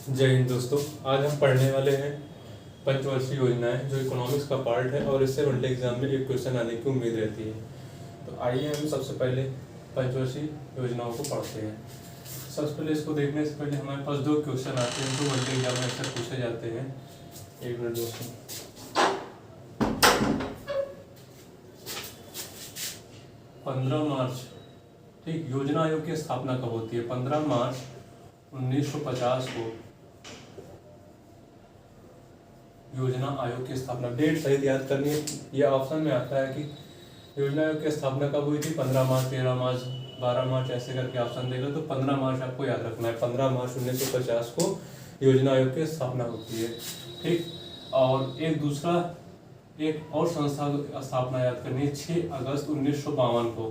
जय हिंद दोस्तों। आज हम पढ़ने वाले हैं पंचवर्षीय योजनाएं, जो इकोनॉमिक्स का पार्ट है और इससे वनडे एग्जाम में एक क्वेश्चन आने की उम्मीद रहती है। तो आइए हम सबसे पहले पंचवर्षीय योजनाओं को पढ़ते हैं। सबसे पहले इसको देखने से पहले हमारे पास दो क्वेश्चन आते हैं जो वनडे एग्जाम में अक्सर पूछे जाते हैं। एक मिनट दोस्तों। 15 मार्च, ठीक, योजना आयोग की स्थापना कब होती है? 15 मार्च 1950 को योजना आयोग की स्थापना। डेट सहित याद करनी है। यह ऑप्शन में आता है कि योजना आयोग की स्थापना कब हुई थी, 15 मार्च, 13 मार्च, 12 मार्च, ऐसे करके ऑप्शन देगा। तो 15 मार्च आपको याद रखना है। 15 मार्च 1950 को योजना आयोग की स्थापना होती है, ठीक। और एक और संस्था की स्थापना याद करनी है। 6 अगस्त 1952 को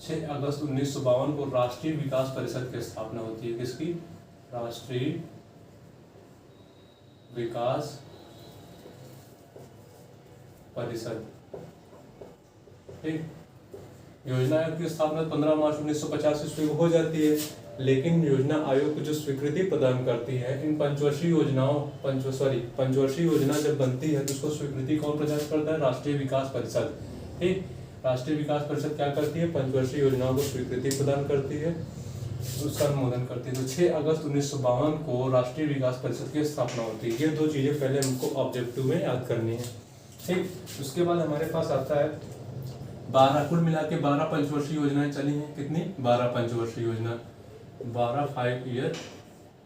6 अगस्त 1952 को राष्ट्रीय विकास परिषद की स्थापना होती है। किसकी? राष्ट्रीय विकास परिषद, ठीक। योजना आयोग की स्थापना 15 मार्च 1950 ईस्वी को हो जाती है, लेकिन योजना आयोग को जो स्वीकृति प्रदान करती है इन पंचवर्षीय पंचवर्षीय योजना जब बनती है तो उसको स्वीकृति कौन प्रदान करता है? राष्ट्रीय विकास परिषद, ठीक। राष्ट्रीय विकास परिषद क्या करती है? पंचवर्षीय योजनाओं को स्वीकृति प्रदान करती है, उसका अनुमोदन करती है। तो 6 अगस्त 1952 को राष्ट्रीय विकास परिषद की स्थापना होती है। ये दो चीजें पहले हमको ऑब्जेक्टिव में याद करनी है, ठीक। उसके बाद हमारे पास आता है 12, कुल मिला के 12 पंचवर्षीय योजनाएं चली हैं। कितनी? 12 पंचवर्षीय योजना, 12 5 ईयर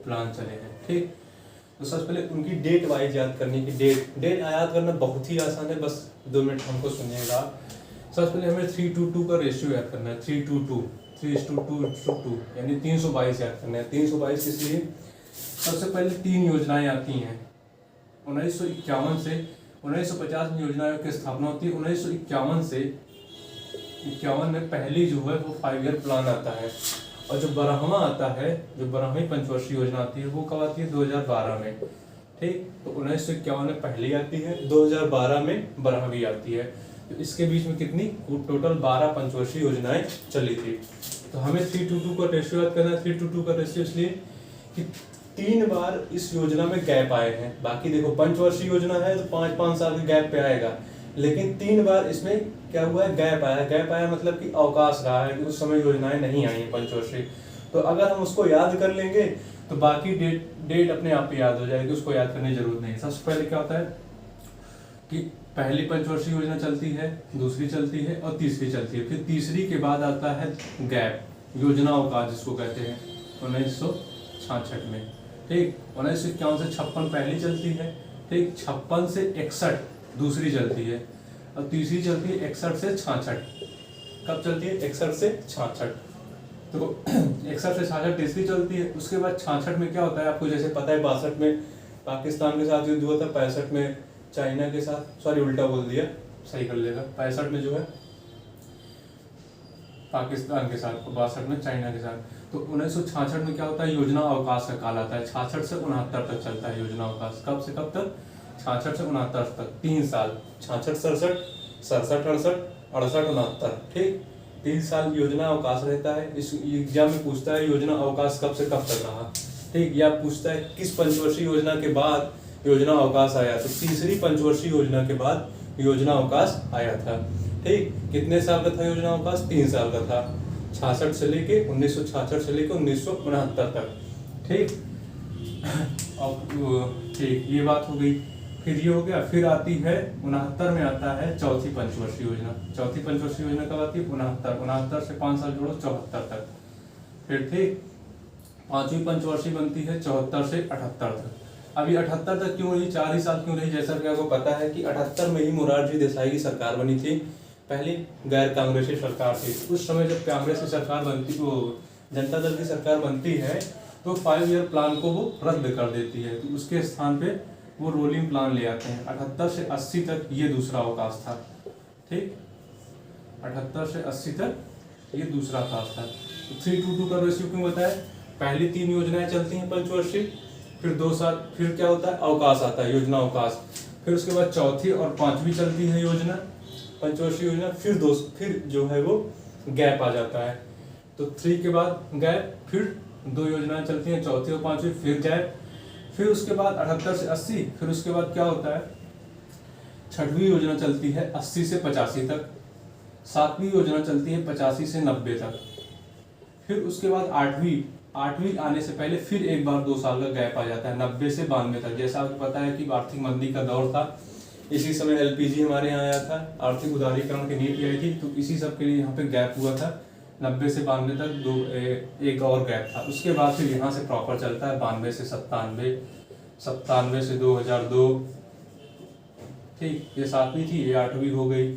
प्लान चले हैं, ठीक। तो सबसे पहले उनकी डेट वाइज याद करनी की डेट याद करना बहुत ही आसान है, बस 2 मिनट हमको सुनिएगा। सबसे पहले हमें 3:2 का रेशियो याद करना है। 3:2 यानी 322 याद करना है। 322 इसलिए सबसे पहले 3 योजनाएं आती हैं। 1951 से 1950 में योजना आयोग की स्थापना होती है। 1951 से 51 में पहली जो है वो 5 ईयर प्लान आता है। और जो 12वां आता है, जो 12वीं पंचवर्षीय योजना आती है, वो कब आती है? 2012 में, ठीक। तो 1951 में पहली आती है, 2012 में 12वीं आती है। तो इसके बीच में कितनी? टोटल 12 पंचवर्षीय योजनाएं चली थी। तो हमें 3:2 का रेशियो याद करना है। 3:2 का रेशियो इसलिए कि 3 बार इस योजना में गैप आए हैं। बाकी देखो पंचवर्षीय योजना है तो 5-5 साल के गैप पे आएगा, लेकिन 3 बार इसमें क्या हुआ है? गैप आया मतलब कि अवकाश रहा है कि उस समय योजनाएं नहीं आई हैं पंचवर्षीय। तो अगर हम उसको याद कर लेंगे तो बाकी डेट अपने आप ही याद हो जाएगी, उसको याद करने की जरूरत नहीं। सबसे पहले क्या होता है कि पहली पंचवर्षीय योजना चलती है, दूसरी चलती है और तीसरी चलती है। फिर तीसरी के बाद आता है गैप, योजना अवकाश जिसको कहते हैं, 1966 में, ठीक। 1951 से 56 पहली चलती है, ठीक। 56 से 61 दूसरी चलती है और तीसरी चलती है 61 से 66। कब चलती है? 61 से 66। तो 61 से 66 तीसरी चलती है। उसके बाद 66 में क्या होता है आपको जैसे पता है, 62 में पाकिस्तान के साथ युद्ध हुआ था, 65 में चाइना के साथ, सॉरी उल्टा बोल दिया, सही कर लेगा। 65 में जो है पाकिस्तान के साथ, 62 में चाइना के साथ। तो 1966 में क्या होता है? योजना अवकाश का काल आता है। 66 से 69 तक चलता है योजना अवकाश। कब से कब तक? 66 से 69 तक, 3 साल। 66 67 67 68 68 69, ठीक। 3 साल योजना अवकाश रहता है। इस एग्जाम में पूछता है योजना अवकाश कब से कब तक रहा, ठीक। या पूछता है किस पंचवर्षीय योजना के बाद योजना अवकाश आया। तो तीसरी पंचवर्षीय योजना के बाद योजना अवकाश आया था, ठीक। कितने साल का था योजना अवकाश? 3 साल का था। 66 से लेके 1966 से लेके 1969 तक, ठीक। ठीक, ये बात हो गई। फिर ये हो गया। फिर आती है 69 में आता है चौथी पंचवर्षीय योजना। चौथी पंचवर्षीय योजना कब आती है? 69 से 5 साल जोड़ो, 74 तक। फिर ठीक, 5वीं पंचवर्षीय बनती है 74 से 78 तक। अभी 78 तक क्यों रही? 4 ही साल क्यों रही? जैसा कि आपको पता है कि 78 में ही मोरारजी देसाई की सरकार बनी थी, पहली गैर कांग्रेसी सरकार थी। उस समय जब कांग्रेस की सरकार बनती, वो जनता दल की सरकार बनती है, तो 5 ईयर प्लान को वो रद्द कर देती है। तो उसके स्थान पे वो रोलिंग प्लान ले आते हैं। 78 से 80 तक ये दूसरा अवकाश था, ठीक। 78 से 80 तक ये दूसरा अवकाश था। तो 3:2 का रेशियो क्यों बताया? पहली 3 योजनाएं चलती हैं पंचवर्षीय, फिर 2 साल, फिर क्या होता है? अवकाश आता है, योजना अवकाश। फिर उसके बाद चौथी और 5वीं चलती है योजना, पंचवर्षीय योजना। फिर जो है वो गैप आ जाता है। तो 3 के बाद गैप, फिर 2 योजनाएं चलती हैं, चौथी और 5वीं, फिर गैप, फिर उसके बाद 78 से 80, फिर उसके बाद क्या होता है, छठवीं योजना चलती है 80 से 85 तक, सातवीं योजना चलती है 85 से 90 तक, फिर उसके बाद आठवीं आने से पहले फिर एक बार 2 साल का गैप आ जाता है 90 से 92 तक। जैसा आपको पता है कि आर्थिक मंदी का दौर था, इसी समय एलपीजी हमारे यहाँ आया था, आर्थिक उदारीकरण की नीति आई थी, तो इसी सब के लिए यहाँ पे गैप हुआ था 90 से 92 तक, एक और गैप था। उसके बाद फिर यहाँ से प्रॉपर चलता है 92 से 97, 97 से 2002, ठीक, ये 7वीं थी, ये 8वीं हो गई,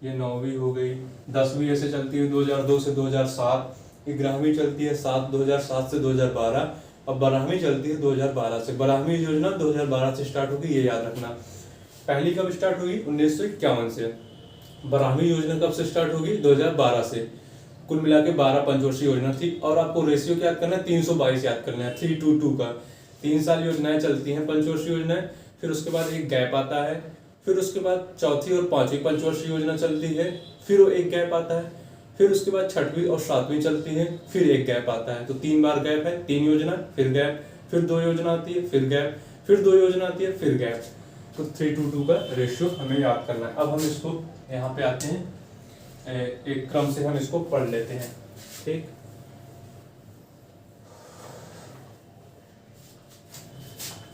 ये 9वीं हो गई, 10वीं ऐसे चलती है 2002 से 2007, 11वीं चलती है 2007 से 2012, और 12वीं चलती है 2012 से। 12वीं योजना 2012 से स्टार्ट होगी, ये याद रखना। पहली कब स्टार्ट हुई, 1951 से। 12वीं योजना कब से स्टार्ट होगी, 2012 से। कुल मिला के 12 पंचवर्षीय योजना थी। और आपको रेशियो क्या याद करना है, 322 याद करना है, 3:2 का। 3 साल योजनाएं चलती हैं, पंचवर्षीय योजनाएं, फिर उसके बाद एक गैप आता है, फिर उसके बाद चौथी और पांचवी पंचवर्षीय योजना चलती है, फिर वो एक गैप आता है, फिर उसके बाद छठवीं और सातवीं चलती है, फिर एक गैप आता है। तो 3 बार गैप है, 3 योजना, फिर गैप, फिर 2 योजना आती है, फिर गैप, फिर 2 योजना आती है, फिर गैप। तो 3:2 का रेशियो हमें याद करना है। अब हम इसको यहाँ पे आते हैं, एक क्रम से हम इसको पढ़ लेते हैं, ठीक।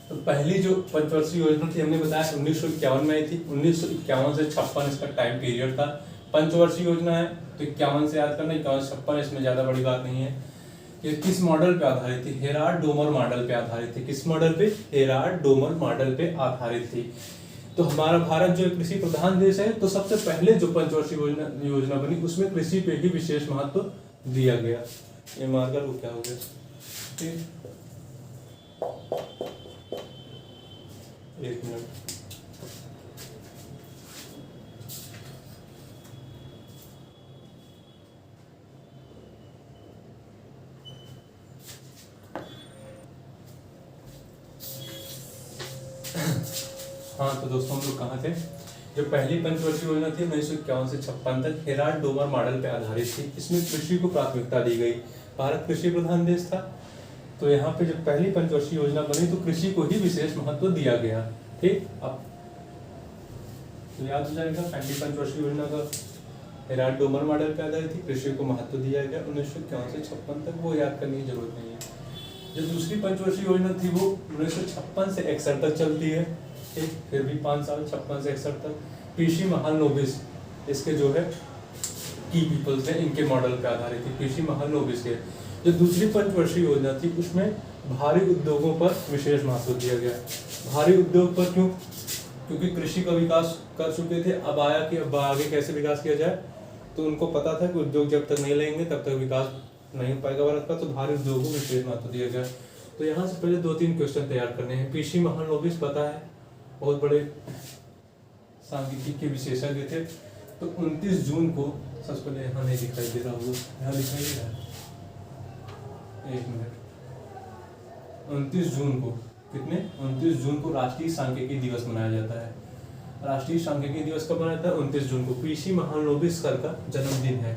तो पहली जो पंचवर्षीय योजना थी हमने बताया 1951 में आई थी। 1951 से 56 इसका टाइम पीरियड था। पंचवर्षीय योजना है तो 51 से याद करना, 51 से 56, इसमें ज्यादा बड़ी बात नहीं है। ये किस मॉडल पे आधारित थी, हेराल्ड-डोमर मॉडल पे आधारित थी। किस मॉडल पे, हेराल्ड-डोमर मॉडल पे आधारित थी। तो हमारा भारत जो कृषि प्रधान देश है, तो सबसे पहले जो पंचवर्षीय योजना बनी उसमें कृषि पे ही विशेष महत्व दिया गया। ये मार्कर वो क्या हो गया, ठीक, एक मिनट। हाँ, तो दोस्तों हम लोग कहाँ थे, जो पहली पंचवर्षीय योजना थी 1951 से 56 तक हेराल्ड-डोमर मॉडल पे आधारित थी। इसमें कृषि को प्राथमिकता दी गई। भारत कृषि प्रधान देश था, तो यहाँ पे जब पहली पंचवर्षीय योजना बनी तो कृषि को ही विशेष महत्व दिया गया, ठीक। अब तो याद हो जाएगा, पहली पंचवर्षीय योजना का हेराल्ड-डोमर मॉडल पे आधारित थी, कृषि को महत्व दिया गया 1951 से 56 तक, वो याद करने की जरूरत नहीं है। जो दूसरी पंचवर्षीय योजना थी वो 1956 से 61 तक चलती है, ठीक, फिर भी 5 साल, 56 से 61 तक। पीसी महालनोबिस इसके जो है की पीपल्स हैं, इनके मॉडल पे आधारित थी, पीसी महालनोबिस के। जो दूसरी पंचवर्षीय योजना थी उसमें भारी उद्योगों पर विशेष महत्व दिया गया। भारी उद्योग पर क्यों, क्योंकि कृषि का विकास कर चुके थे, अब आया कि अब आगे कैसे विकास किया जाए, तो उनको पता था कि उद्योग जब तक नहीं लेंगे तब तक विकास नहीं हो पाएगा भारत का, तो भारी उद्योगों को विशेष महत्व दिया गया। तो यहाँ से पहले 2-3 क्वेश्चन तैयार करने हैं। पीसी महालनोबिस पता है, बहुत बड़े सांख्यिकी के विशेषज्ञ थे। तो 29 जून को, सबसे पहले यहाँ नहीं दिखाई दे रहा होगा, यहाँ दिखाई दे रहा है, एक मिनट, 29 जून को, कितने, 29 जून को राष्ट्रीय सांख्यिकी दिवस मनाया जाता है। राष्ट्रीय सांख्यिकी दिवस कब मनाया जाता है, 29 जून को। पीसी महालनोबिस सर का जन्मदिन है।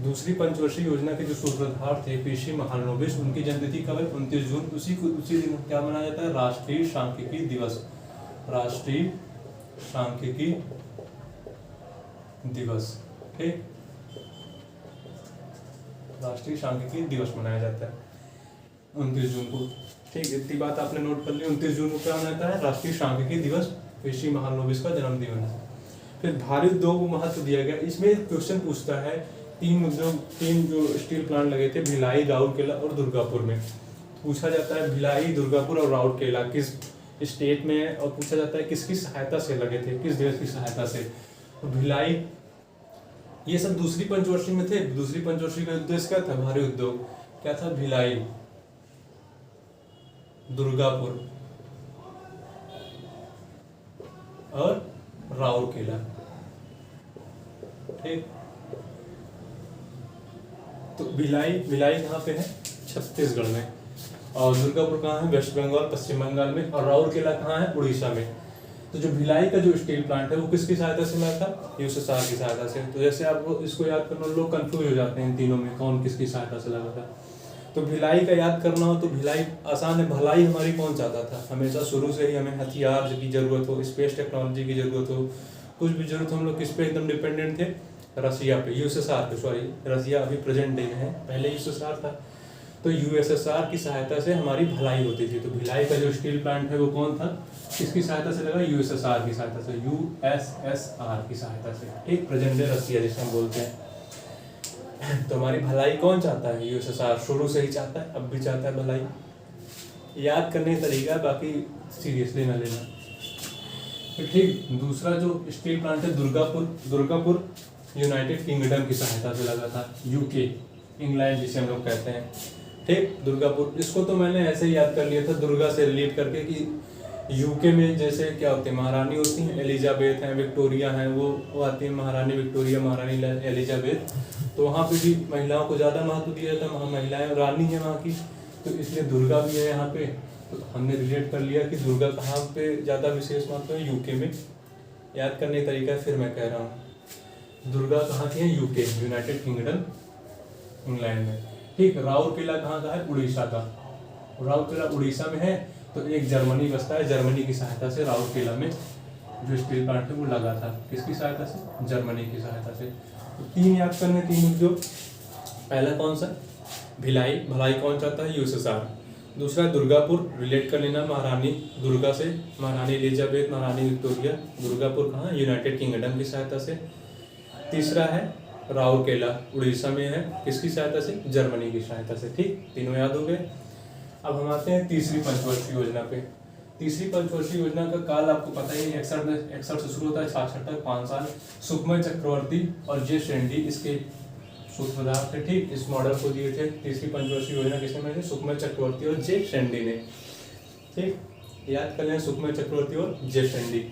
दूसरी पंचवर्षीय योजना के जो सूत्रधार थे पीसी महालनोबिस, उनकी जन्मतिथि कब है, 29 जून। उसी दिन क्या मनाया जाता है, राष्ट्रीय सांख्यिकी दिवस। राष्ट्रीय सांख्यिकी दिवस, ठीक, राष्ट्रीय सांख्यिकी दिवस मनाया जाता है 29 जून को, ठीक। इतनी बात आपने नोट कर ली। 29 जून को क्या मनाया जाता है, राष्ट्रीय सांख्यिकी दिवस, पीसी महालनोबिस का जन्मदिन है। फिर भारी उद्योग को महत्व दिया गया। इसमें क्वेश्चन पूछता है, 3 जो स्टील प्लांट लगे थे भिलाई, राउरकेला और दुर्गापुर में, पूछा जाता है भिलाई, दुर्गापुर और राउरकेला किस स्टेट में है, और पूछा जाता है किसकी सहायता से लगे थे, किस देश की सहायता से। तो भिलाई, ये सब दूसरी पंचवर्षीय में थे। दूसरी पंचवर्षीय का उद्देश्य क्या था, भारी उद्योग क्या था, भिलाई, दुर्गापुर और राउरकेला, ठीक। तो भिलाई कहाँ पे है, छत्तीसगढ़ में, और दुर्गापुर कहाँ है, वेस्ट बंगाल, पश्चिम बंगाल में, और राउरकेला कहाँ है, उड़ीसा में। तो जो भिलाई का जो स्टील प्लांट है वो किसकी सहायता से लगा था, यूएसएसआर की सहायता से। तो जैसे आप इसको याद करना, लोग कंफ्यूज हो जाते हैं इन तीनों में कौन किसकी सहायता से लगा था। तो भिलाई का याद करना हो तो भिलाई आसान है। भलाई हमारी कौन चाहता था, हमेशा शुरू से ही हमें हथियार की जरूरत हो, स्पेस टेक्नोलॉजी की जरूरत हो, कुछ भी जरूरत हो, हम लोग किस पे एकदम डिपेंडेंट थे, रसिया पे, यूएसएसआर पे, सॉरी रसिया अभी प्रेजेंट डे में है, पहले यूएसएसआर था। तो यूएसएसआर की सहायता से हमारी भलाई होती थी। तो भिलाई का जो स्टील प्लांट है वो कौन था, किसकी सहायता से लगा, यूएसएसआर की सहायता से, यूएसएसआर की सहायता से, एक प्रेजेंट डे रसिया जिसे हम बोलते हैं। तो हमारी भलाई कौन चाहता है, यूएसएसआर शुरू से ही चाहता है, अब भी चाहता है भलाई। याद करने का तरीका, बाकी सीरियसली ना लेना। तो ठीक, दूसरा जो स्टील प्लांट है दुर्गापुर यूनाइटेड किंगडम की सहायता से लगा था, यूके, इंग्लैंड जिसे हम लोग कहते हैं। ठीक, दुर्गापुर, इसको तो मैंने ऐसे ही याद कर लिया था दुर्गा से रिलेट करके कि यूके में जैसे क्या होते हैं, महारानी होती हैं, एलिजाबेथ हैं, विक्टोरिया हैं, वो आती है महारानी विक्टोरिया, महारानी एलिजाबेथ। तो वहाँ पे भी महिलाओं को ज़्यादा महत्व दिया जाता है, वहाँ महिलाएं रानी है वहाँ की, तो इसलिए दुर्गा भी है यहाँ पे। तो हमने रिलेट कर लिया कि दुर्गा कहाँ पे ज़्यादा विशेष महत्व है, यूके में। याद करने का तरीका फिर मैं कह रहा हूँ, दुर्गा कहाँ की है, यूके, यूनाइटेड किंगडम, इंग्लैंड में। ठीक, राउरकेला कहाँ का है, उड़ीसा का, राउरकेला उड़ीसा में है। तो एक जर्मनी बसता है, जर्मनी की सहायता से राउरकेला में जो स्टील प्लांट है वो लगा था, किसकी सहायता से, जर्मनी की सहायता से। तो तीन याद करने, तीन जो, पहला कौन सा, भिलाई, भलाई कौन चाहता है, यूएसएसआर। दूसरा दुर्गापुर, रिलेट कर लेना महारानी दुर्गा से, महारानी एलिजाबेथ, महारानी विक्टोरिया, दुर्गापुर कहाँ, यूनाइटेड किंगडम की सहायता से। तीसरा है राउरकेला, उड़ीसा में है, किसकी सहायता से, जर्मनी की सहायता से। ठीक, तीनों याद हो गए। अब हम आते हैं तीसरी पंचवर्षीय योजना पे। तीसरी पंचवर्षीय योजना का काल आपको पता ही है, 61 से शुरू होता है, 66 तक, 5 साल। सुखमय चक्रवर्ती और जे शेंडी इसके सूत्रधार थे। ठीक, इस मॉडल को दिए थे। तीसरी पंचवर्षीय योजना किसने बनाई थी, सुखमय चक्रवर्ती और जे शेंडी ने। ठीक, याद कर लें, सुखमय चक्रवर्ती और जे शेंडी।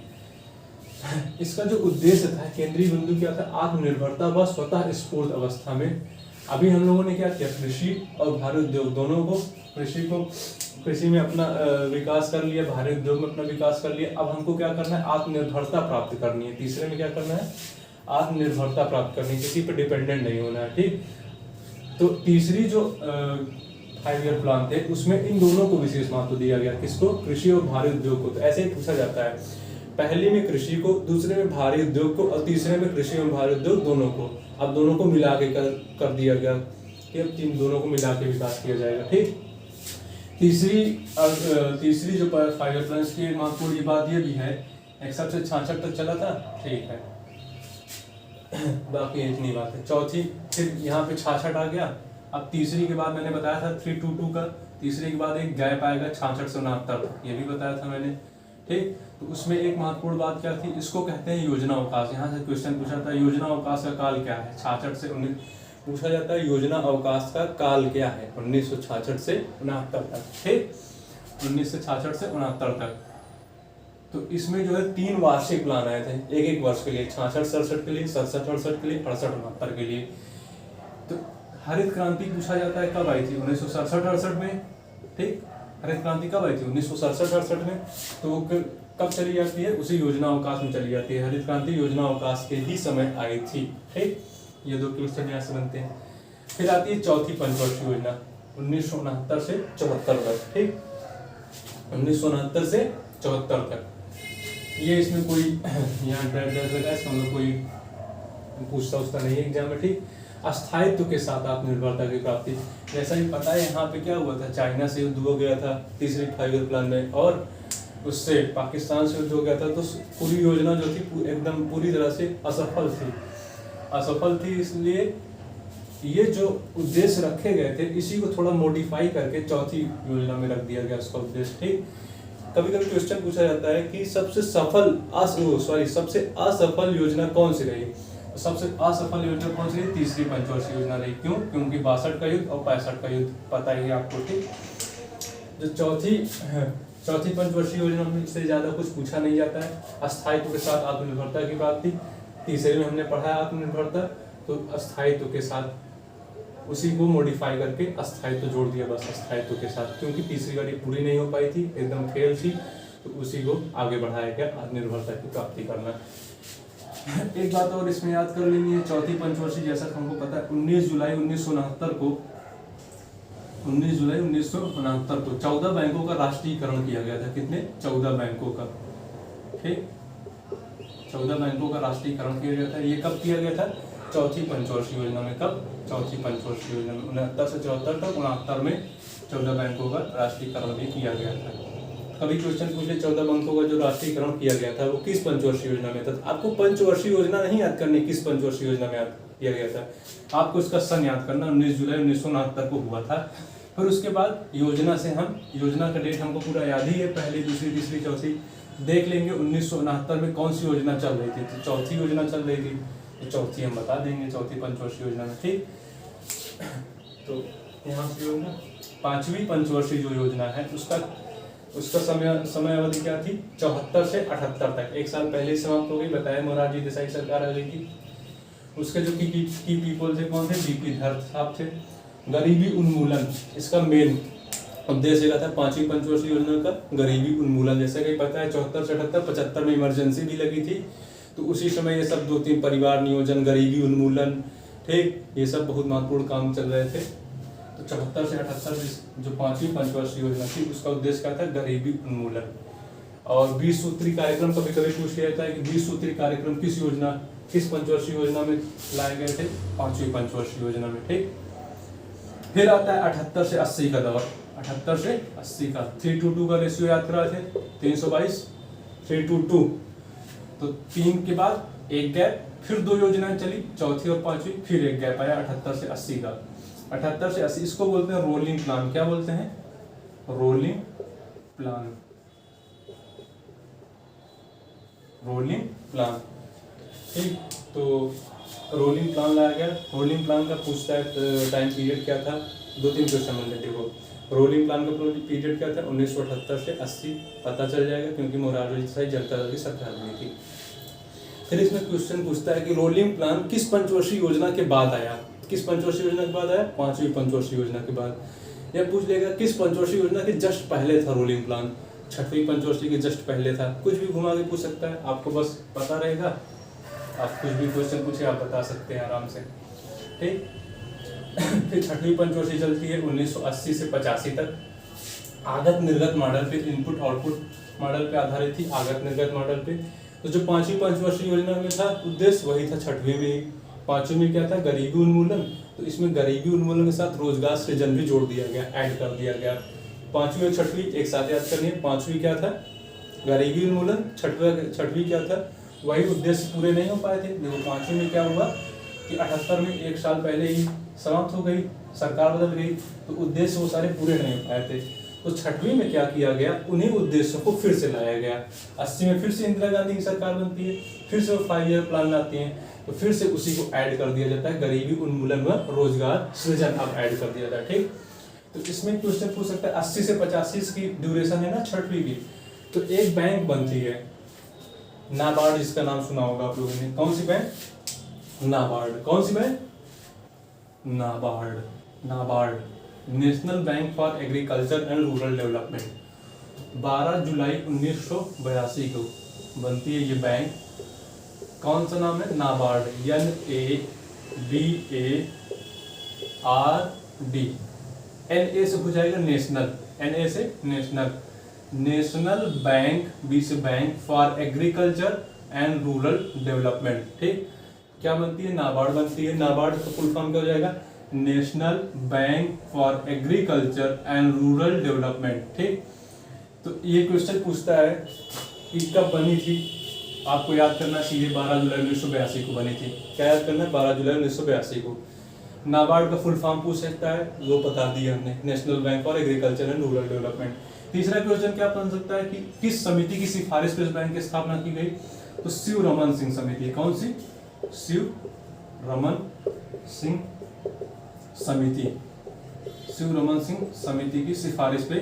इसका जो उद्देश्य था, केंद्रीय बिंदु क्या था, आत्मनिर्भरता व स्वतः स्फूर्त अवस्था में। अभी हम लोगों ने क्या किया, कृषि और भारी उद्योग दोनों को, कृषि में अपना विकास कर लिया, भारी उद्योग में अपना विकास कर लिया। अब हमको क्या करना है, आत्मनिर्भरता प्राप्त करनी है। तीसरे में क्या करना है, आत्मनिर्भरता प्राप्त करनी है, किसी पर डिपेंडेंट नहीं होना है। ठीक, तो तीसरी जो 5 ईयर प्लान थे उसमें इन दोनों को विशेष महत्व दिया गया, किसको, कृषि और भारी उद्योग को। तो ऐसे ही पूछा जाता है, पहले में कृषि को, दूसरे में भारी उद्योग को, और तीसरे में कृषि और भारी उद्योग दोनों को। अब दोनों को मिला के कर दिया गया कि अब इन दोनों को मिला के विकास किया जाएगा। ठीक, तीसरी जो 5 ईयर प्लान की महत्वपूर्ण ये बात ये भी है, 61 से 66 तक चला था। ठीक है, बाकी इतनी बात है। चौथी, फिर यहाँ पे 66 आ गया। अब तीसरी के बाद मैंने बताया था 322 का, तीसरे के बाद एक गैप आएगा 66 से 69, ये भी बताया था मैंने। ठीक, तो उसमें एक महत्वपूर्ण बात क्या थी, इसको कहते हैं योजना अवकाश। यहाँ से क्वेश्चन पूछा था, योजना अवकाश का काल क्या है, 66 से 19 पूछा जाता है, योजना अवकाश का काल क्या है, 1966 से 69 तक। ठीक, 1966 से 69 तक। तो इसमें जो है 3 वार्षिक प्लान आए थे, एक एक वर्ष के लिए, 66-67 के लिए, 67-68 के लिए, 68-69 के लिए। तो हरित क्रांति पूछा जाता है कब आई थी, 1967-68 में। ठीक, हरित क्रांति कब आई थी, 1967-68 में। तो कब चली जाती है, उसी योजना अवकाश में चली जाती है। हरित क्रांति योजना अवकाश के ही समय आई थी। ठीक, ये 2 क्वेश्चन यहाँ से बनते हैं। फिर आती है चौथी पंचवर्षीय योजना, 1969 से 74 तक। ठीक, 1969 से 74 तक। ये इसमें कोई यहाँ ड्रेस लगा, इसका मतलब कोई पूछता उसका नहीं है एग्जाम में। ठीक, अस्थायित्व के साथ आत्मनिर्भरता की प्राप्ति। जैसा ही पता है यहाँ पे क्या हुआ था, चाइना से युद्ध हो गया था तीसरी 5 ईयर प्लान में, और उससे पाकिस्तान से युद्ध हो गया था। तो पूरी योजना जो थी एकदम पूरी तरह से असफल थी। इसलिए ये जो उद्देश्य रखे गए थे, इसी को थोड़ा मॉडिफाई करके चौथी योजना में रख दिया गया उसका उद्देश्य। ठीक, कभी कभी क्वेश्चन पूछा जाता है कि सबसे असफल योजना कौन सी रही। सबसे असफल योजना कौन सी रही, तीसरी पंचवर्षीय योजना रही। क्यों, क्योंकि 62 का युद्ध और 65 का युद्ध, पता ही है आपको। ठीक, जो चौथी पंचवर्षीय योजना में से ज्यादा कुछ पूछा नहीं जाता है। अस्थायित्व के साथ आत्मनिर्भरता की प्राप्ति, तीसरे में हमने पढ़ा आत्मनिर्भरता, तो अस्थायित्व के साथ उसी को मॉडिफाई करके अस्थायित्व जोड़ दिया, बस अस्थायित्व के साथ, क्योंकि तीसरी वाली पूरी नहीं हो पाई थी, एकदम फेल थी, तो उसी को आगे बढ़ाया गया, आत्मनिर्भरता की प्राप्ति करना। एक बात और इसमें याद कर लेनी है, चौथी पंचवर्षीय, जैसा हमको पता है 19 जुलाई 1969 को 19 जुलाई 1969 को 14 बैंकों का राष्ट्रीयकरण किया गया था। कितने? 14 बैंकों का। ठीक, 14 बैंकों का राष्ट्रीयकरण किया गया था। ये कब किया गया था? चौथी पंचवर्षीय योजना में। कब? चौथी पंचवर्षीय योजना में 69 से 74 तक। 69 में 14 बैंकों का राष्ट्रीयकरण भी किया गया था। कभी क्वेश्चन पूछे 14 बैंकों का जो राष्ट्रीयकरण किया गया था वो किस पंचवर्षीय योजना में था? आपको पंचवर्षीय योजना नहीं याद करनी किस पंचवर्षीय योजना में याद किया गया था, आपको इसका सन याद करना 19 जुलाई 1969 को हुआ था। फिर उसके बाद योजना से हम, योजना का डेट हमको पूरा याद ही है, पहली, दूसरी, तीसरी, चौथी देख लेंगे। 1969 में कौन सी योजना चल रही थी? तो चौथी योजना चल रही थी, तो चौथी हम बता देंगे, चौथी पंचवर्षीय योजना में। ठीक, तो यहाँ से होगा 5वीं पंचवर्षीय जो योजना है उसका समय अवधि क्या थी? 74 से 78 तक, एक साल पहले समाप्त हो गई। बताया मोरारजी देसाई सरकार आ गई थी। उसके जो की पीपल थे कौन थे? बीपी धर साहब थे। गरीबी उन्मूलन इसका मेन उद्देश्य क्या था? 5वीं पंचवर्षीय योजना का गरीबी उन्मूलन। जैसे कि पता है 74 से 78, 75 में इमरजेंसी भी लगी थी, तो उसी समय ये सब 2-3 परिवार नियोजन, गरीबी उन्मूलन, ठीक, ये सब बहुत महत्वपूर्ण काम चल रहे थे। तो 74 से 78 जो 5वीं पंचवर्षीय योजना थी उसका उद्देश्य क्या था? गरीबी उन्मूलन। और 20 सूत्री कार्यक्रम कभी कभी पूछ लिया जाता है कि 20 सूत्री कार्यक्रम किस पंचवर्षीय योजना में लाए गए थे? 5वीं पंचवर्षीय योजना में। ठीक, फिर आता है 78 से 80 का दौर। 78 से 80 का 3:2 का रेशियो याद करा थे, 322, 3:2। तो 3 के बाद एक गैप, फिर 2 योजनाएं चली, चौथी और 5वीं, फिर एक गैप आया 78 से 80 का। 78 से 80 इसको बोलते हैं रोलिंग प्लान। क्या बोलते हैं? Rolling plan. Rolling plan. ठीक, तो रोलिंग प्लान लाया गया। रोलिंग प्लान का पूछता है टाइम पीरियड क्या था? 2-3 क्वेश्चन मिल लेते हो। रोलिंग प्लान का पीरियड क्या था? 1978 से 80 पता चल जाएगा, क्योंकि मोरारजी देसाई जनता दल की सरकार बनी थी। फिर इसमें क्वेश्चन पूछता है कि रोलिंग प्लान किस पंचवर्षीय योजना के बाद आया? किस पंचवर्षीय योजना के बाद आया? 5वीं पंचवर्षीय योजना के बाद। यह पूछ लेगा किस पंचवर्षीय योजना के जस्ट पहले था रोलिंग प्लान? 6वीं पंचवर्षीय के जस्ट पहले था। कुछ भी घुमा के पूछ सकता है, आपको बस पता रहेगा, आप कुछ भी क्वेश्चन पूछे आप बता सकते हैं आराम से। ठीक, फिर 6वीं पंचवर्षीय चलती है 1980 से 85 तक। आगत निर्गत मॉडल पे, इनपुट आउटपुट मॉडल पे आधारित थी, आगत निर्गत मॉडल पे। तो जो 5वीं पंचवर्षीय योजना में था उद्देश्य वही था 6वीं में। 5वीं में क्या था? गरीबी उन्मूलन। तो इसमें गरीबी उन्मूलन के साथ रोजगार सृजन भी जोड़ दिया गया, ऐड कर दिया गया। 5वीं और 6वीं एक साथ याद करनी है। 5वीं क्या था? गरीबी उन्मूलन। 6वीं क्या था? वही उद्देश्य पूरे नहीं हो पाए थे। देखो 5वीं में क्या हुआ कि 78 में एक साल पहले ही समाप्त हो गई, सरकार बदल गई, तो उद्देश्य वो सारे पूरे नहीं हो पाए थे। तो 6वीं में क्या किया गया? उन्हीं उद्देश्यों को फिर से लाया गया। 80 में फिर से इंदिरा गांधी की सरकार बनती है, फिर से वो 5 ईयर प्लान लाती हैं, तो फिर से उसी को ऐड कर दिया जाता है। गरीबी उन्मूलन व रोजगार सृजन अब ऐड कर दिया जाता है। ठीक, तो इसमें क्वेश्चन पूछ सकता है 80 से 85 की ड्यूरेशन है ना 6वीं की। तो एक बैंक बनती है नाबार्ड, इसका नाम सुना होगा आप लोगों ने। कौन सी बैंक? नाबार्ड। कौन सी bank? NABARD. NABARD, national bank for agriculture and rural development. 12 जुलाई 1982 को बनती है ये बैंक। कौन सा नाम है? नाबार्ड। NABARD। NA से हो जाएगा नेशनल, NA से नेशनल, नेशनल बैंक, बी से bank for agriculture and rural development. ठीक, क्या बनती है? नाबार्ड बनती है। नाबार्ड का फुल फॉर्म क्या हो जाएगा? National bank for agriculture and rural development. ठीक, तो ये क्वेश्चन पूछता है कि कब बनी थी? आपको याद करना सीधे 12 जुलाई 1982 को बनी थी। क्या याद करना है? 12 जुलाई 1982 को। नाबार्ड का फुल फॉर्म पूछ सकता है, वो बता दिया हमने, national bank for agriculture and rural development. तीसरा क्वेश्चन क्या बन सकता है कि किस समिति की सिफारिश पर इस बैंक की स्थापना की गई? तो शिव रमन सिंह समिति। कौन सी? शिव रमन सिंह समिति। शिव रमन सिंह समिति की सिफारिश पे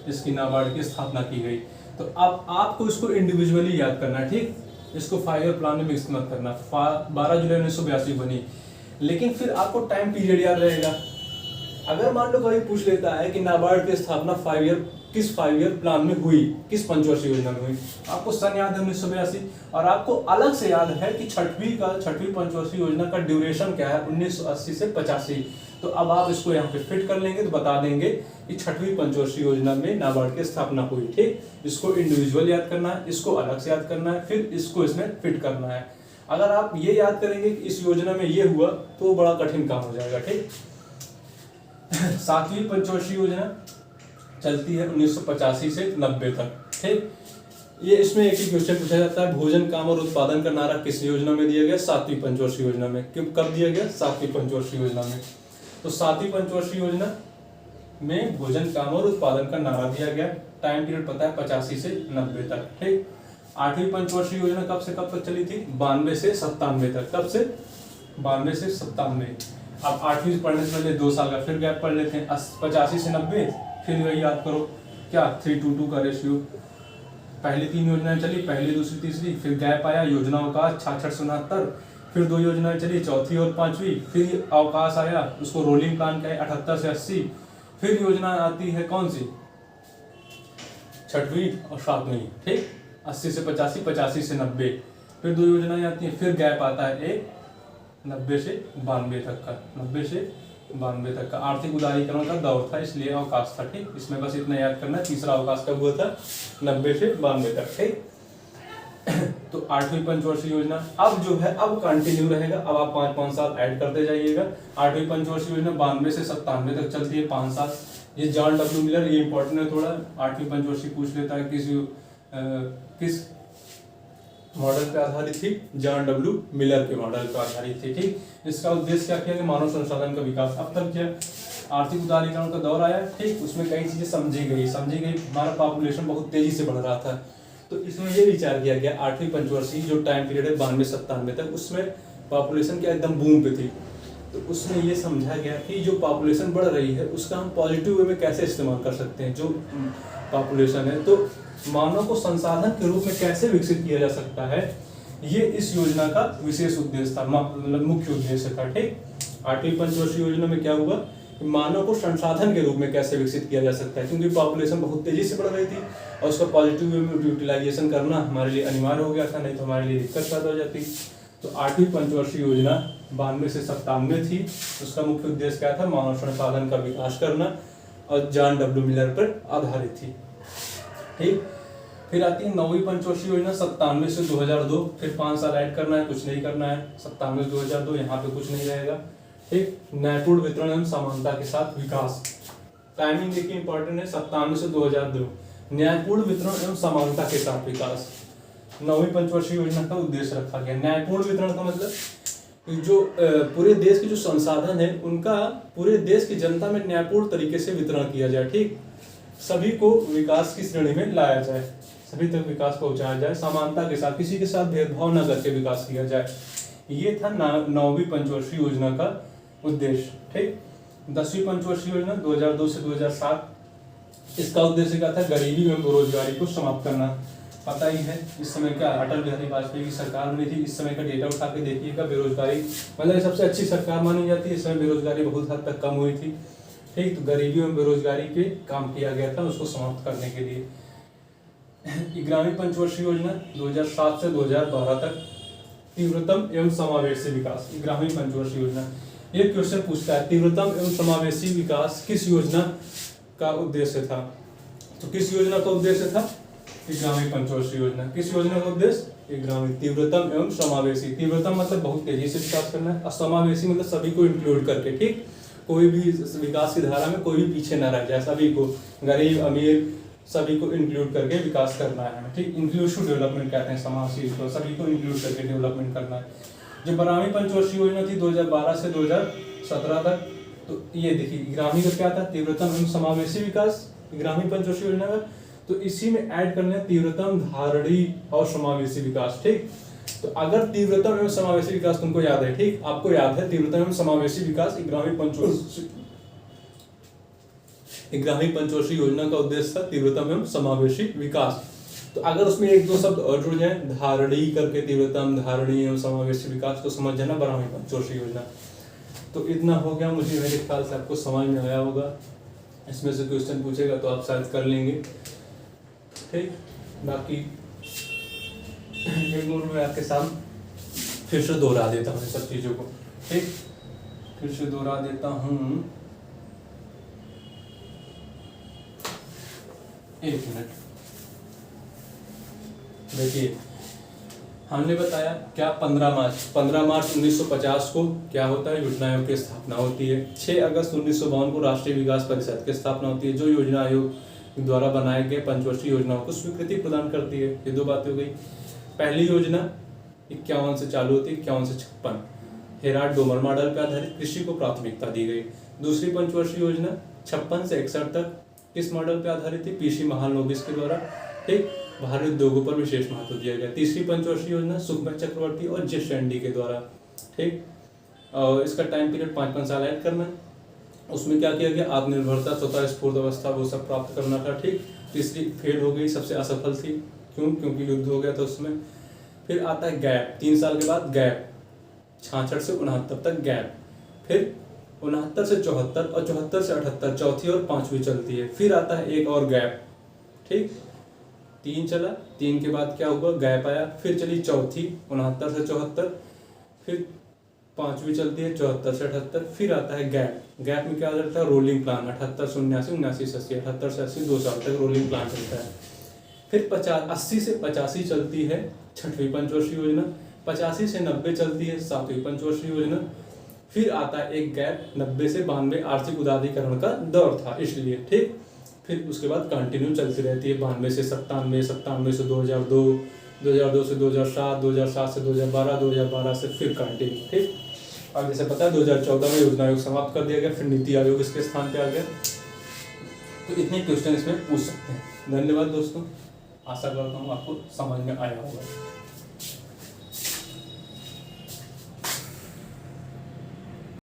इसकी नाबार्ड की स्थापना की गई। तो अब आपको इसको इंडिविजुअली याद करना है। ठीक, इसको 5 ईयर प्लान में मिक्स मत करना। 12 जुलाई 1982 बनी, लेकिन फिर आपको टाइम पीरियड याद रहेगा। अगर मान लो कभी पूछ लेता है कि नाबार्ड की स्थापना 5 ईयर, किस 5 ईयर प्लान में हुई, किस पंचवर्षीय योजना में हुई, आपको सन याद है 1982, और आपको अलग से याद है कि 6वीं पंचवर्षीय योजना का ड्यूरेशन क्या है 1980 से 85। तो अब आप इसको यहाँ पे फिट कर लेंगे तो बता देंगे कि छठवीं पंचवर्षीय योजना में नाबार्ड की स्थापना हुई। ठीक, इसको इंडिविजुअल याद करना है, इसको अलग से याद करना है, फिर इसको इसमें फिट करना है। अगर आप ये याद करेंगे कि इस योजना में ये हुआ तो बड़ा कठिन काम हो जाएगा। ठीक, सातवीं पंचवर्षीय योजना चलती है 1985 से 90 तक। ठीक, ये इसमें एक ही क्वेश्चन पूछा जाता है, भोजन काम और उत्पादन का नारा किस योजना में दिया गया? सातवीं पंचवर्षीय योजना में। कब दिया गया? सातवीं पंचवर्षीय योजना में। तो सातवीं पंचवर्षीय योजना में भोजन काम और उत्पादन का नारा दिया गया। टाइम पीरियड पता है 85 से 90 तक। ठीक, आठवीं पंचवर्षीय योजना कब से कब तक चली थी? 92 से 97 तक। कब से? 92 से 97। अब आठवीं पढ़ने से पहले 2 साल का फिर गैप पढ़ लेते हैं। 85 से 90 फिर वही याद करो क्या, 3:2 का रेशियो। पहली 3 योजनाएं चली, पहली दूसरी तीसरी, फिर गैप आया, योजनाओं का 66 से 69, फिर 2 योजनाएं चली, चौथी और 5वीं, फिर अवकाश आया, उसको रोलिंग प्लान का 78 से 80, फिर योजना आती है कौन सी? छठवीं और 7वीं। ठीक, 80 से 85, 85 से 90, फिर 2 योजनाएं आती हैं, फिर गैप आता है एक 90 से 92 तक का। 90 से 92 तक का आर्थिक उदारीकरण का दौर था, इसलिए अवकाश था। ठीक, इसमें बस इतना याद करना है। तीसरा अवकाश कब हुआ था? 90 से 92 तक। ठीक, तो आठवीं पंचवर्षीय योजना अब जो है अब कंटिन्यू रहेगा। अब आप 5-5 साल ऐड करते जाइएगा। आठवीं पंचवर्षीय योजना 92 से 97 तक चलती है, 5 साल। ये जॉन डब्ल्यू मिलर, ये इंपॉर्टेंट है थोड़ा, आठवीं पंचवर्षीय पूछ लेता है किस मॉडल पे आधारित थी? जॉन डब्ल्यू मिलर के मॉडल पे आधारित थी। ठीक, इसका उद्देश्य क्या किया कि मानव संसाधन का विकास। अब तक क्या आर्थिक उदारीकरण का दौर आया। ठीक, उसमें कई चीजें समझी गई। हमारा पॉपुलेशन बहुत तेजी से बढ़ रहा था, तो इसमें ये विचार किया गया आठवीं पंचवर्षीय जो टाइम पीरियड है 92 से 97 तक, उसमें पॉपुलेशन क्या एकदम बूम पे थी। तो उसमें ये समझा गया कि जो पॉपुलेशन बढ़ रही है उसका हम पॉजिटिव वे में कैसे इस्तेमाल कर सकते हैं। जो पॉपुलेशन है तो मानव को संसाधन के रूप में कैसे विकसित किया जा सकता है, ये इस योजना का विशेष उद्देश्य था, मुख्य उद्देश्य था। ठीक, आठवीं पंचवर्षीय योजना में क्या हुआ, मानव को संसाधन के रूप में कैसे विकसित किया जा सकता है, क्योंकि पॉपुलेशन बहुत तेजी से बढ़ रही थी और उसका पॉजिटिव वे में यूटिलाइजेशन करना हमारे लिए अनिवार्य हो गया था, नहीं तो हमारे लिए दिक्कत पैदा हो जाती। तो आठवीं पंचवर्षीय योजना 92 से 97 थी। उसका मुख्य उद्देश्य क्या था? मानव संसाधन का विकास करना और जॉन डब्ल्यू मिलर पर आधारित थी। ठीक, फिर आती है नौवीं पंचवर्षीय योजना 97 से 2002। फिर 5 साल ऐड करना है, कुछ नहीं करना है। 97 से 2002 यहाँ पे कुछ नहीं रहेगा। ठीक, न्यायपूर्ण वितरण एवं समानता के साथ विकास। टाइमिंग देखिए इंपॉर्टेंट है, 97 से 2002 न्यायपूर्ण वितरण एवं समानता के साथ विकास नौवीं पंचवर्षीय योजना का उद्देश्य रखा गया। न्यायपूर्ण वितरण का मतलब जो पूरे देश के जो संसाधन है उनका पूरे देश की जनता में न्यायपूर्ण तरीके से वितरण किया जाए। ठीक, सभी को विकास की श्रेणी में लाया जाए, सभी तक विकास पहुंचाया जाए, समानता के साथ, किसी के साथ भेदभाव न करके विकास किया जाए। ये था नौवीं पंचवर्षीय योजना का उद्देश्य। ठीक, 10वीं पंचवर्षीय योजना 2002 से 2007। इसका उद्देश्य क्या था? गरीबी एवं बेरोजगारी को समाप्त करना। पता ही है इस समय क्या अटल बिहारी वाजपेयी की सरकार बनी थी। इस समय का डेटा उठा के देखिएगा, बेरोजगारी मतलब सबसे अच्छी सरकार मानी जाती है। इस समय बेरोजगारी बहुत हद तक कम हुई थी। ठीक, तो गरीबी एवं बेरोजगारी पे काम किया गया था उसको समाप्त करने के लिए। ग्रामीण पंचवर्षीय योजना 2007 से 2012 तक तीव्रतम एवं समावेशी विकास। ग्रामीण पंचवर्षीय योजना ये क्वेश्चन पूछता है, तीव्रतम एवं समावेशी विकास किस योजना का उद्देश्य था? तो किस योजना का उद्देश्य था? ग्रामीण पंचवर्षीय योजना। किस योजना का उद्देश्य? ग्रामीण तीव्रतम एवं समावेशी। तीव्रतम मतलब बहुत तेजी से विकास करना है और समावेशी मतलब सभी को इंक्लूड करके। ठीक, कोई भी विकास की धारा में कोई भी पीछे न रह जाए, सभी को, गरीब अमीर सभी को इंक्लूड करके विकास करना है। ठीक, इंक्लूसिव डेवलपमेंट कहते हैं समावेशी को, सभी को इंक्लूड करके डेवलपमेंट करना है। जो ग्रामीण पंचवर्षीय योजना थी 2012 से 2017 तक, तो ये देखिए ग्रामीण का क्या था? तीव्रतम एवं समावेशी विकास ग्रामीण पंचवर्षीय योजना का। तो इसी में ऐड करना तीव्रतम, धारणीय और समावेशी विकास। ठीक, तो अगर तीव्रतम एवं समावेशी विकास तुमको याद है, ठीक, आपको याद है तीव्रतम एवं समावेशी विकास ग्रामीण पंचवर्षीय योजना का उद्देश्य था तीव्रतम एवं समावेशी विकास। तो अगर उसमें 1-2 शब्द और जुड़ जाए, धारणीय करके तीव्रतम, धारणीय एवं समावेशी विकास, तो समझ जाना ग्रामीण पंचवर्षीय योजना। तो इतना हो गया, मुझे मेरे ख्याल से आपको समझ में आया होगा। इसमें से क्वेश्चन पूछेगा तो आप शायद कर लेंगे। ठीक, बाकी एक बार मैं आपके साथ फिर से दोहरा देता हूँ सब चीज़ों को। ठीक, फिर से दोहरा देता हूँ, एक मिनट। देखिए हमने बताया क्या 15 मार्च 1950 को क्या होता है, योजना आयोग की स्थापना होती है। 6 अगस्त 1952 को राष्ट्रीय विकास परिषद की स्थापना होती है, जो योजना आयोग द्वारा बनाए गए पंचवर्षीय योजनाओं को स्वीकृति प्रदान करती है। ये 2 बातें हो गई। पहली योजना 51 से चालू होती है, 51 से 56, हेराल्ड डोमर मॉडल पर आधारित कृषि को प्राथमिकता दी गई। दूसरी पंचवर्षीय योजना 56 से 61 तक किस मॉडल पर आधारित थी, पीसी महालनोबिस के द्वारा, ठीक, भारी उद्योगों पर विशेष महत्व दिया गया। तीसरी पंचवर्षीय योजना सुखमय चक्रवर्ती और जे शेंडी के द्वारा, ठीक, और इसका टाइम पीरियड 5-5 साल ऐड करना। उसमें क्या किया गया, आत्मनिर्भरता, स्वतः स्फूर्त अवस्था वो सब प्राप्त करना था, ठीक। तीसरी फेल हो गई, सबसे असफल थी, क्यों, क्योंकि युद्ध हो गया था उसमें। फिर आता है गैप, 3 साल के बाद गैप, 66 से 69 तक गैप, फिर 69 से 74 और 74 से 78 चौथी और 5वीं चलती है। फिर आता है एक और गैप, ठीक, 3 चला, 3 के बाद क्या हुआ, गैप आया, फिर चली चौथी 69 से 74, फिर 5वीं चलती है 74 से 78, फिर आता है गैप। गैप में क्या चलता है, रोलिंग प्लान 78 से 79, 79 से 80, 78 से 80, 2 साल तक रोलिंग प्लान चलता है। फिर 80 से 85 चलती है 6वीं पंचवर्षीय योजना, 85 से 90 चलती है 7वीं पंचवर्षीय योजना। फिर आता है एक गैप, 90 से 92 आर्थिक उदारीकरण का दौर था इसलिए, ठीक। फिर उसके बाद कंटिन्यू चलती रहती है, 92 से 97, 97 से 2002, 2002 से 2007, 2007 से 2012, 2012 से फिर कंटिन्यू, ठीक। अब जैसे पता है 2014 में योजना आयोग समाप्त कर दिया गया, फिर नीति आयोग इसके स्थान पे आ गया। तो इतने क्वेश्चन इसमें पूछ सकते हैं। धन्यवाद दोस्तों, आशा करता हूँ आपको समझ में आया होगा।